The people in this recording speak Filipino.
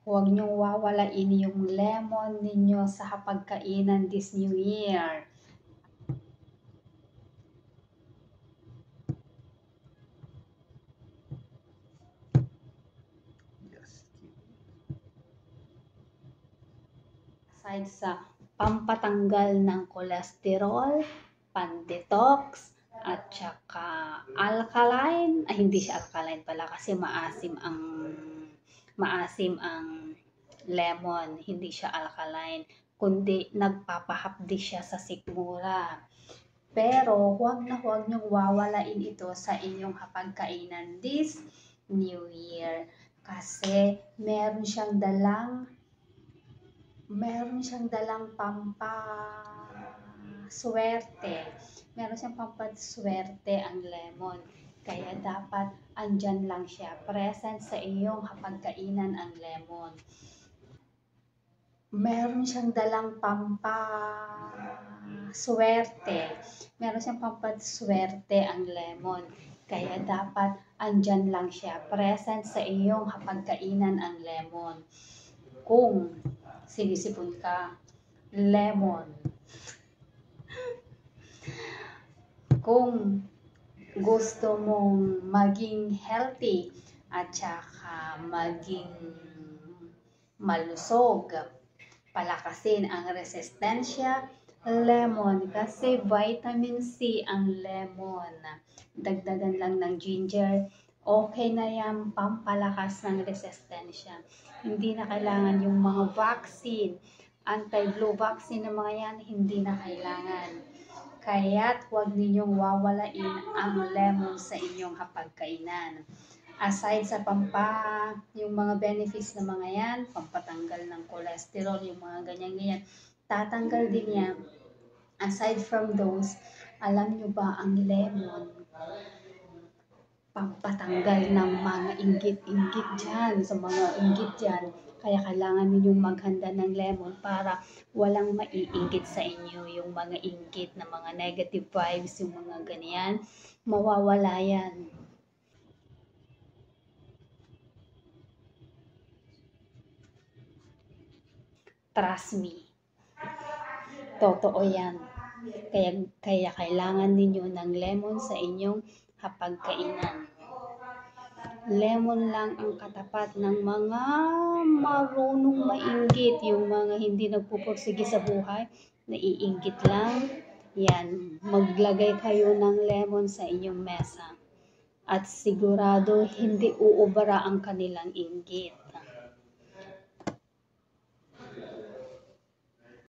Huwag niyong wawalain yung lemon ninyo sa hapagkainan this New Year. Aside sa pampatanggal ng cholesterol, pan-detox, at saka alkaline, hindi siya alkaline pala kasi maasim ang lemon, hindi siya alkaline, kundi nagpapahapdi siya sa sikmura. Pero huwag niyong wawalain ito sa inyong hapagkainan this New Year kasi meron siyang dalang pampaswerte. Meron siyang pampaswerte ang lemon. Kaya dapat andyan lang siya. Present sa iyong hapagkainan ang lemon. Meron siyang dalang pampaswerte. Meron siyang pampaswerte ang lemon. Kaya dapat andyan lang siya. Present sa iyong hapagkainan ang lemon. Kung sinisipon ka, lemon. Kung gusto mong maging healthy at saka maging malusog, palakasin ang resistensya, lemon. Kasi vitamin C ang lemon. Dagdagan lang ng ginger, okay na yan, pampalakas ng resistensya. Hindi na kailangan yung mga vaccine, anti-flu vaccine na mga yan, hindi na kailangan. Kaya't huwag ninyong wawalain ang lemon sa inyong hapagkainan. Aside sa yung mga benefits na mga yan, pampatanggal ng cholesterol, yung mga ganyan-ganyan, tatanggal din yan. Aside from those, alam nyo ba ang lemon, pampatanggal ng mga inggit-inggit dyan, sa mga inggit dyan. Kaya kailangan ninyong maghanda ng lemon para walang maiinggit sa inyo, yung mga inggit na mga negative vibes, yung mga ganyan, mawawala yan. Trust me. Totoo yan. Kaya kailangan ninyo ng lemon sa inyong hapagkainan. Lemon lang ang katapat ng mga marunong mainggit, yung mga hindi nagpupursige sa buhay, naiinggit lang. Yan, maglagay kayo ng lemon sa inyong mesa. At sigurado hindi uubra ang kanilang inggit.